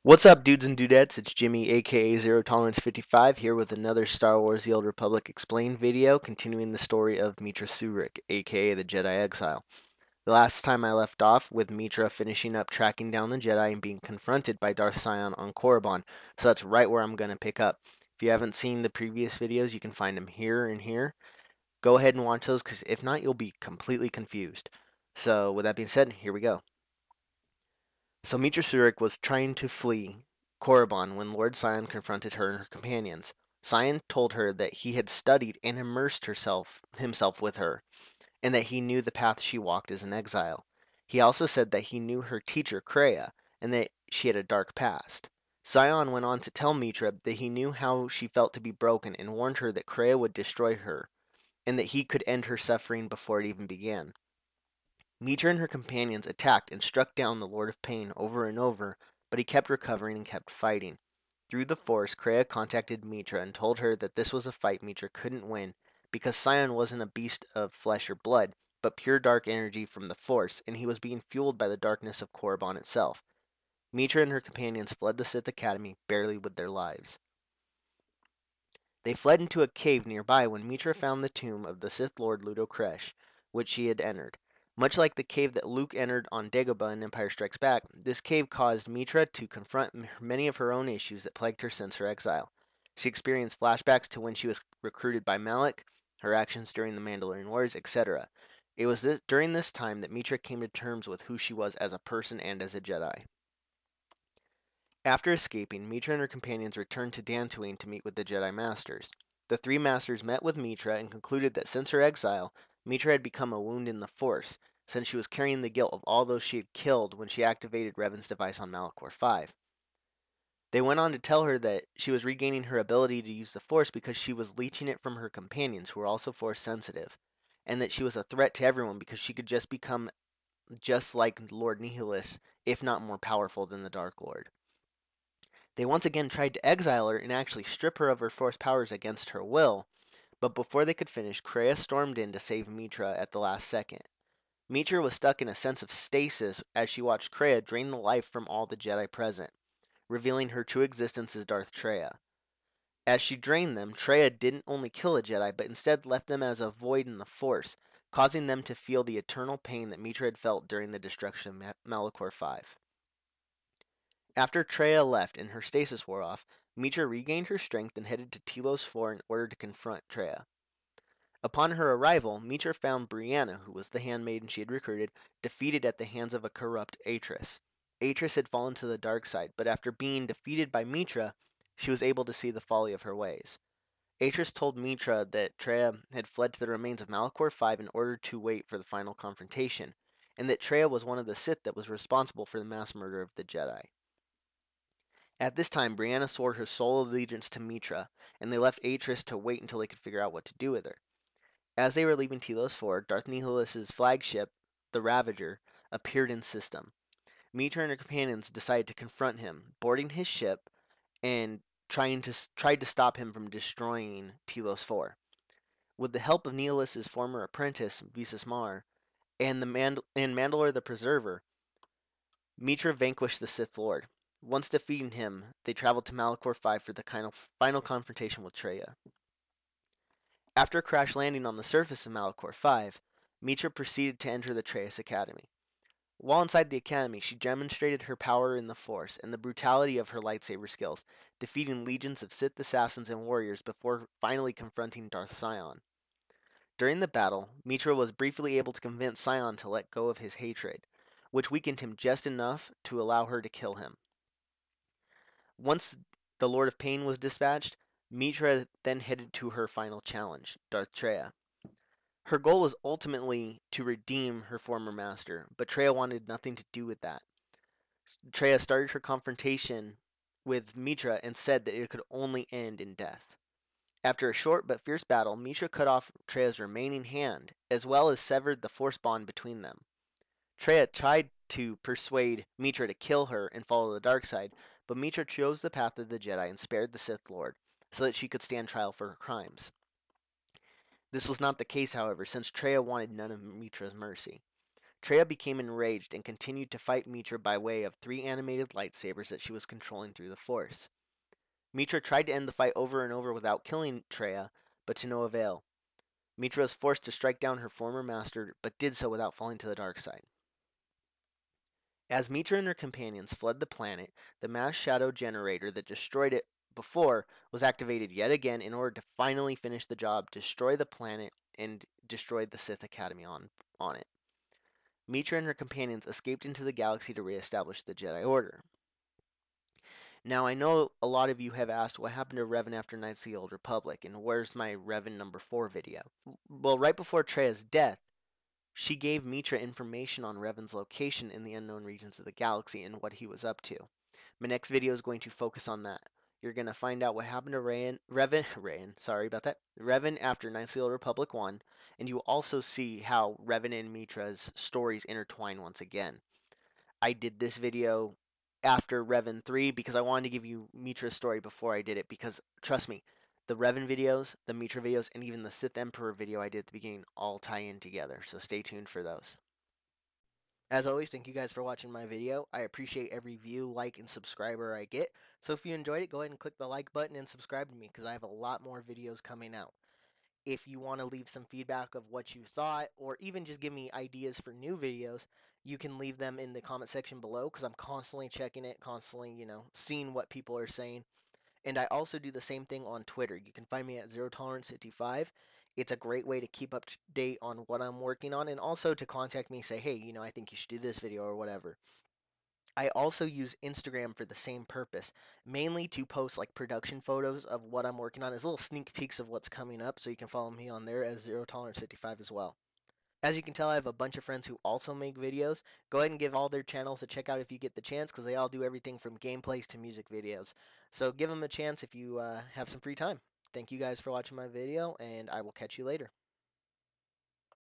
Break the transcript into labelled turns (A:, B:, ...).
A: What's up, dudes and dudettes? It's Jimmy, aka ZeroTolerence 55, here with another Star Wars The Old Republic Explained video, continuing the story of Meetra Surik, aka the Jedi Exile. The last time I left off with Meetra finishing up tracking down the Jedi and being confronted by Darth Sion on Corriban, so that's right where I'm going to pick up. If you haven't seen the previous videos, you can find them here and here. Go ahead and watch those, because if not, you'll be completely confused. So, with that being said, here we go. So Meetra Surik was trying to flee Korriban when Lord Sion confronted her and her companions. Sion told her that he had studied and immersed himself with her, and that he knew the path she walked as an exile. He also said that he knew her teacher Kreia, and that she had a dark past. Sion went on to tell Meetra that he knew how she felt to be broken and warned her that Kreia would destroy her, and that he could end her suffering before it even began. Meetra and her companions attacked and struck down the Lord of Pain over and over, but he kept recovering and kept fighting. Through the Force, Kreia contacted Meetra and told her that this was a fight Meetra couldn't win because Sion wasn't a beast of flesh or blood, but pure dark energy from the Force, and he was being fueled by the darkness of Korriban itself. Meetra and her companions fled the Sith Academy barely with their lives. They fled into a cave nearby when Meetra found the tomb of the Sith Lord Ludo Kressh, which she had entered. Much like the cave that Luke entered on Dagobah in Empire Strikes Back, this cave caused Meetra to confront many of her own issues that plagued her since her exile. She experienced flashbacks to when she was recruited by Malak, her actions during the Mandalorian Wars, etc. It was during this time that Meetra came to terms with who she was as a person and as a Jedi. After escaping, Meetra and her companions returned to Dantooine to meet with the Jedi Masters. The three Masters met with Meetra and concluded that since her exile, Meetra had become a wound in the Force, since she was carrying the guilt of all those she had killed when she activated Revan's device on Malachor V. They went on to tell her that she was regaining her ability to use the Force because she was leeching it from her companions, who were also Force sensitive, and that she was a threat to everyone because she could just become just like Lord Nihilus, if not more powerful than the Dark Lord. They once again tried to exile her and actually strip her of her Force powers against her will, but before they could finish, Kreia stormed in to save Meetra at the last second. Meetra was stuck in a sense of stasis as she watched Kreia drain the life from all the Jedi present, revealing her true existence as Darth Traya. As she drained them, Traya didn't only kill a Jedi, but instead left them as a void in the Force, causing them to feel the eternal pain that Meetra had felt during the destruction of Malachor V. After Traya left and her stasis wore off, Meetra regained her strength and headed to Telos IV in order to confront Traya. Upon her arrival, Meetra found Brianna, who was the handmaiden she had recruited, defeated at the hands of a corrupt Atris. Atris had fallen to the dark side, but after being defeated by Meetra, she was able to see the folly of her ways. Atris told Meetra that Traya had fled to the remains of Malachor V in order to wait for the final confrontation, and that Traya was one of the Sith that was responsible for the mass murder of the Jedi. At this time, Brianna swore her sole allegiance to Meetra, and they left Atris to wait until they could figure out what to do with her. As they were leaving Telos IV, Darth Nihilus's flagship, the Ravager, appeared in system. Meetra and her companions decided to confront him, boarding his ship and tried to stop him from destroying Telos IV. With the help of Nihilus's former apprentice, Visas Mar, and Mandalore the Preserver, Meetra vanquished the Sith Lord. Once defeating him, they traveled to Malachor V for the final confrontation with Traya. After crash landing on the surface of Malachor V, Meetra proceeded to enter the Traya Academy. While inside the academy, she demonstrated her power in the Force and the brutality of her lightsaber skills, defeating legions of Sith assassins and warriors before finally confronting Darth Sion. During the battle, Meetra was briefly able to convince Sion to let go of his hatred, which weakened him just enough to allow her to kill him. Once the Lord of Pain was dispatched, Meetra then headed to her final challenge, Darth Traya. Her goal was ultimately to redeem her former master, but Traya wanted nothing to do with that. Traya started her confrontation with Meetra and said that it could only end in death. After a short but fierce battle, Meetra cut off Traya's remaining hand, as well as severed the Force bond between them. Traya tried to persuade Meetra to kill her and follow the dark side, but Meetra chose the path of the Jedi and spared the Sith Lord, so that she could stand trial for her crimes. This was not the case, however, since Traya wanted none of Meetra's mercy. Kreia became enraged and continued to fight Meetra by way of 3 animated lightsabers that she was controlling through the Force. Meetra tried to end the fight over and over without killing Kreia, but to no avail. Meetra was forced to strike down her former master, but did so without falling to the dark side. As Meetra and her companions fled the planet, the mass shadow generator that destroyed it before was activated yet again in order to finally finish the job, destroy the planet, and destroy the Sith Academy on it. Meetra and her companions escaped into the galaxy to reestablish the Jedi Order. Now, I know a lot of you have asked what happened to Revan after Knights of the Old Republic, and where's my Revan number 4 video? Well, right before Treia's death, she gave Meetra information on Revan's location in the unknown regions of the galaxy and what he was up to. My next video is going to focus on that. You're going to find out what happened to Revan after Knights of the Old Republic 1, and you will also see how Revan and Meetra's stories intertwine once again. I did this video after Revan 3 because I wanted to give you Meetra's story before I did it, because trust me, the Revan videos, the Meetra videos, and even the Sith Emperor video I did at the beginning all tie in together, so stay tuned for those. As always, thank you guys for watching my video. I appreciate every view, like, and subscriber I get. So if you enjoyed it, go ahead and click the like button and subscribe to me, because I have a lot more videos coming out. If you want to leave some feedback of what you thought, or even just give me ideas for new videos, you can leave them in the comment section below, because I'm constantly checking it, constantly, seeing what people are saying. And I also do the same thing on Twitter. You can find me at ZeroTolerence55. It's a great way to keep up to date on what I'm working on, and also to contact me, say, hey, I think you should do this video or whatever. I also use Instagram for the same purpose, mainly to post like production photos of what I'm working on as little sneak peeks of what's coming up, so you can follow me on there as ZeroTolerance55 as well. As you can tell, I have a bunch of friends who also make videos. Go ahead and give all their channels a check out if you get the chance, because they all do everything from gameplays to music videos. So give them a chance if you have some free time. Thank you guys for watching my video, and I will catch you later.